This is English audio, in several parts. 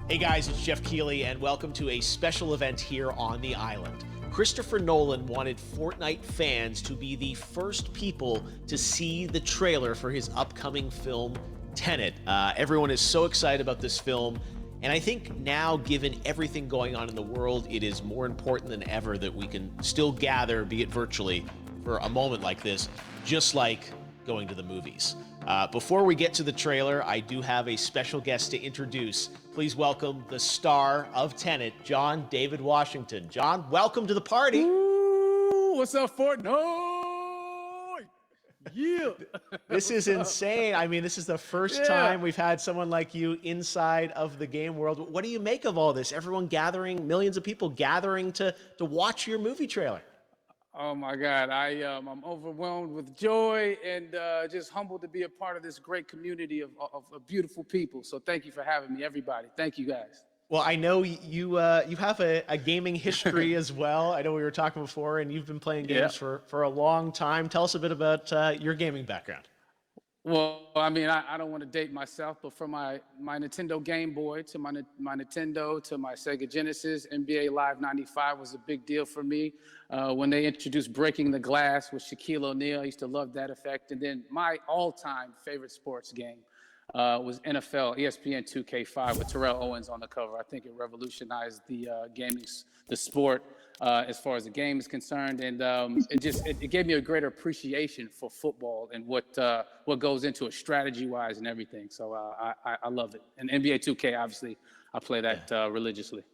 Hey guys, it's Jeff Keighley, and welcome to a special event here on the island. Christopher Nolan wanted Fortnite fans to be the first people to see the trailer for his upcoming film, Tenet. Everyone is so excited about this film, and I think now, given everything going on in the world, it is more important than ever that we can still gather, be it virtually, for a moment like this, just like going to the movies. Before we get to the trailer, I do have a special guest to introduce. Please welcome the star of Tenet, John David Washington. John, welcome to the party. Ooh, what's up, Fortnite? Yeah. This is insane. I mean, this is the first time we've had someone like you inside of the game world. What do you make of all this? Everyone gathering, millions of people gathering to watch your movie trailer. Oh my God, I'm overwhelmed with joy and just humbled to be a part of this great community of beautiful people. So thank you for having me, everybody. Thank you, guys. Well, I know you have a gaming history as well. I know we were talking before, and you've been playing games for a long time. Tell us a bit about your gaming background. Well, I mean, I don't want to date myself, but from my Nintendo Game Boy to my Nintendo to my Sega Genesis, NBA Live 95 was a big deal for me. When they introduced Breaking the Glass with Shaquille O'Neal, I used to love that effect. And then my all-time favorite sports game was NFL ESPN 2K5 with Terrell Owens on the cover. I think it revolutionized the the sport as far as the game is concerned, and it gave me a greater appreciation for football and what goes into it strategy-wise and everything. So I love it. And NBA 2K, obviously, I play that religiously.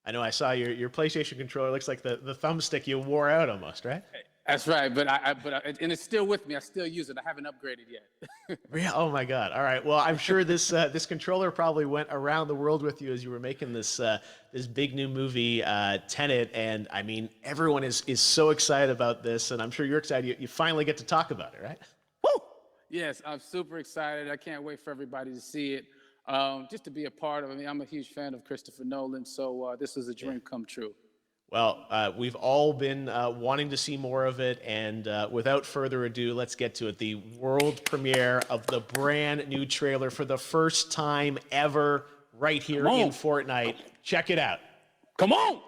I know I saw your PlayStation controller. Looks like the thumbstick you wore out almost, right? That's right, but and it's still with me. I still use it. I haven't upgraded yet. Oh my God! All right. Well, I'm sure this controller probably went around the world with you as you were making this big new movie, Tenet. And I mean, everyone is so excited about this, and I'm sure you're excited. You finally get to talk about it, right? Woo! Yes, I'm super excited. I can't wait for everybody to see it. Just to be a part of it. I mean, I'm a huge fan of Christopher Nolan, so this is a dream come true. Well, we've all been wanting to see more of it, and without further ado, let's get to it. The world premiere of the brand new trailer for the first time ever right here in Fortnite. Check it out. Come on!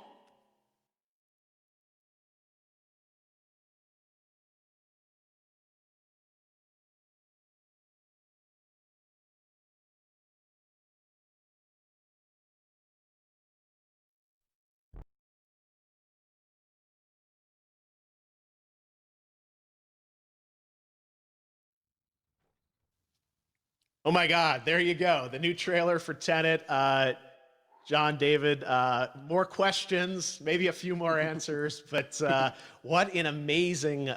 Oh my God, there you go. The new trailer for Tenet. John David, more questions, maybe a few more answers, but what an amazing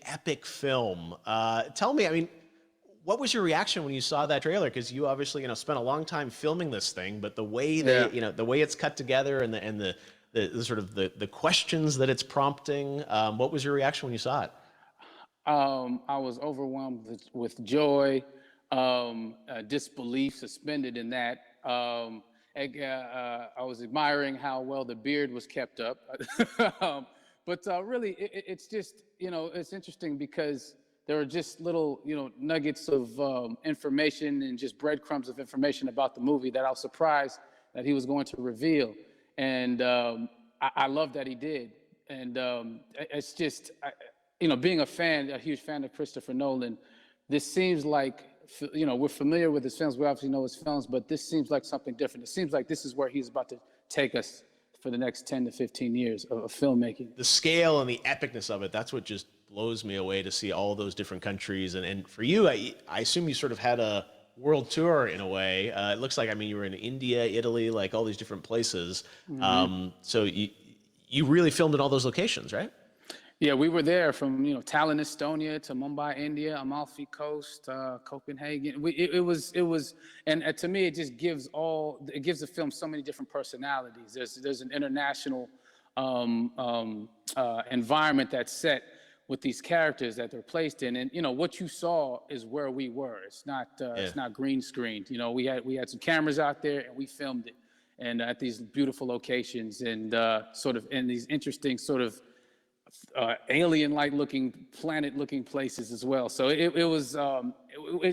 epic film. Tell me, I mean, what was your reaction when you saw that trailer? Because you obviously, spent a long time filming this thing, but the way the way it's cut together and the sort of the questions that it's prompting, what was your reaction when you saw it? I was overwhelmed with joy, disbelief, suspended in that. I was admiring how well the beard was kept up. But really, it's just, it's interesting because there are just little, nuggets of information and just breadcrumbs of information about the movie that I was surprised that he was going to reveal. And I love that he did. And it's just... being a huge fan of Christopher Nolan, this seems like, we're familiar with his films. We obviously know his films, but this seems like something different. It seems like this is where he's about to take us for the next 10 to 15 years of filmmaking. The scale and the epicness of it, that's what just blows me away to see all those different countries. And for you, I assume you sort of had a world tour in a way. It looks like, I mean, you were in India, Italy, like all these different places. Mm-hmm. So you really filmed in all those locations, right? Yeah, we were there from Tallinn, Estonia, to Mumbai, India, Amalfi Coast, Copenhagen. It was, and to me, it just gives the film so many different personalities. There's an international environment that's set with these characters that they're placed in, and what you saw is where we were. It's not green screened. We had some cameras out there and we filmed it, and at these beautiful locations and sort of in these interesting sort of alien-like looking, planet-looking places as well. So it was,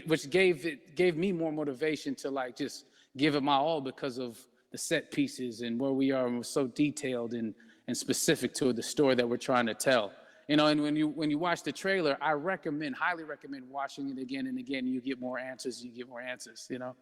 which gave me more motivation to just give it my all because of the set pieces and where we are, and we're so detailed and specific to the story that we're trying to tell. You know, and when you watch the trailer, I highly recommend watching it again and again. You get more answers. You know.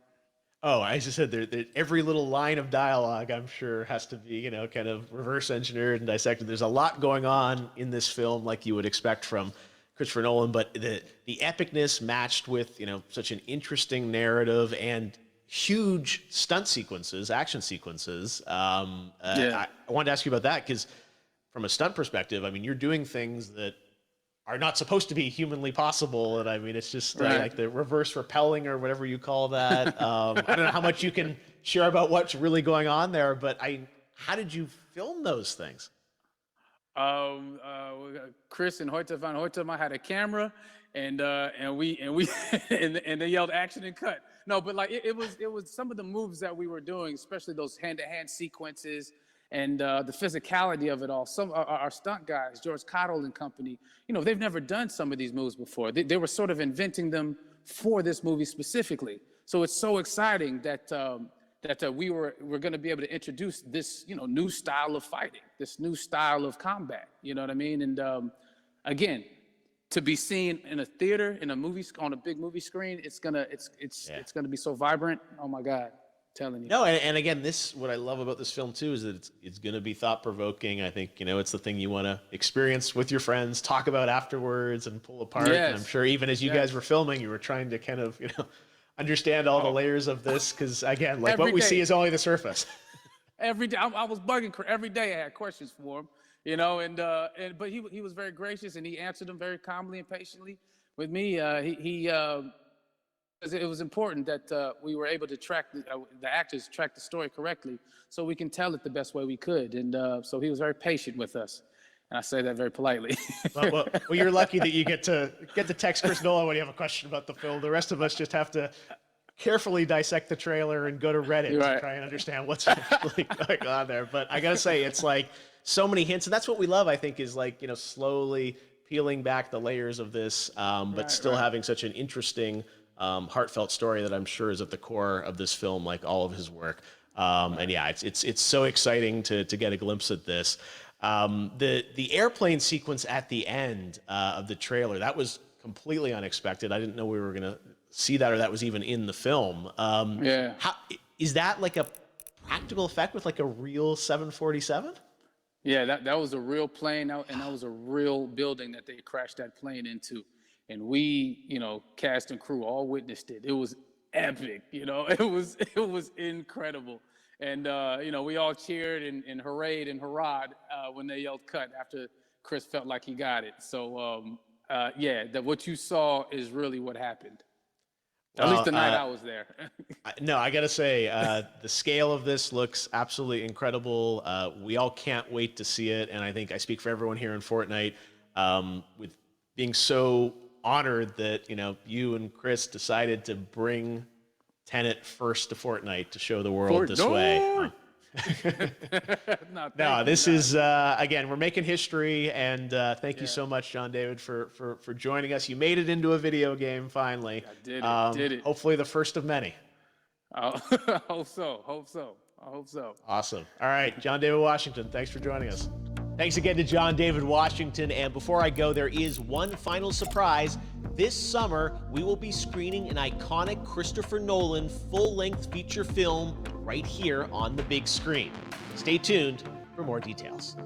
Oh, as I said, every little line of dialogue, I'm sure, has to be, you know, kind of reverse engineered and dissected. There's a lot going on in this film, like you would expect from Christopher Nolan, but the epicness matched with, you know, such an interesting narrative and huge stunt sequences, action sequences. I wanted to ask you about that because, from a stunt perspective, I mean, you're doing things that are not supposed to be humanly possible, and I mean, it's just like the reverse rappelling or whatever you call that. I don't know how much you can share about what's really going on there, but how did you film those things? Chris and Hoyte van Hoytema had a camera, and they yelled action and cut. No, but like it was some of the moves that we were doing, especially those hand-to-hand sequences. And the physicality of it all. Some our stunt guys, George Cottle and company, you know, they've never done some of these moves before. They were sort of inventing them for this movie specifically. So it's so exciting that we're going to be able to introduce this, you know, new style of fighting, this new style of combat. You know what I mean? And again, to be seen in a theater, in a movie, on a big movie screen, it's gonna be so vibrant. Oh my God. Telling you. No, and again, what I love about this film too is that it's going to be thought-provoking. I think, you know, it's the thing you want to experience with your friends, talk about afterwards, and pull apart. Yes. And I'm sure even as you guys were filming, you were trying to kind of, you know, understand all the layers of this because, again, like what we see is only the surface. Every day, I was bugging every day. I had questions for him, you know, but he was very gracious and he answered them very calmly and patiently with me. It was important that we were able to track the actors track the story correctly, so we can tell it the best way we could. And so he was very patient with us, and I say that very politely. well, you're lucky that you get to text Chris Nolan when you have a question about the film. The rest of us just have to carefully dissect the trailer and go to Reddit to try and understand what's actually going on there. But I gotta say, it's like so many hints, and that's what we love. I think is like, you know, slowly peeling back the layers of this, but still having such an interesting. Heartfelt story that I'm sure is at the core of this film, like all of his work. And yeah, it's so exciting to get a glimpse at this. The airplane sequence at the end of the trailer, that was completely unexpected. I didn't know we were gonna see that, or that was even in the film. Is that like a practical effect with like a real 747? Yeah, that was a real plane, and that was a real building that they crashed that plane into. And we, you know, cast and crew all witnessed it. It was epic, you know. It was incredible. And you know, we all cheered and hurrayed and hurrahed when they yelled cut after Chris felt like he got it. So yeah, that what you saw is really what happened. At least the night I was there. No, I gotta say, the scale of this looks absolutely incredible. We all can't wait to see it, and I think I speak for everyone here in Fortnite with being so honored that, you know, you and Chris decided to bring Tenet first to Fortnite to show the world this way. No, this is again, we're making history, and thank you so much, John David, for joining us. You made it into a video game finally. I did it. Hopefully the first of many. I hope so. Awesome. All right, John David Washington, thanks for joining us. Thanks again to John David Washington. And before I go, there is one final surprise. This summer, we will be screening an iconic Christopher Nolan full-length feature film right here on the big screen. Stay tuned for more details.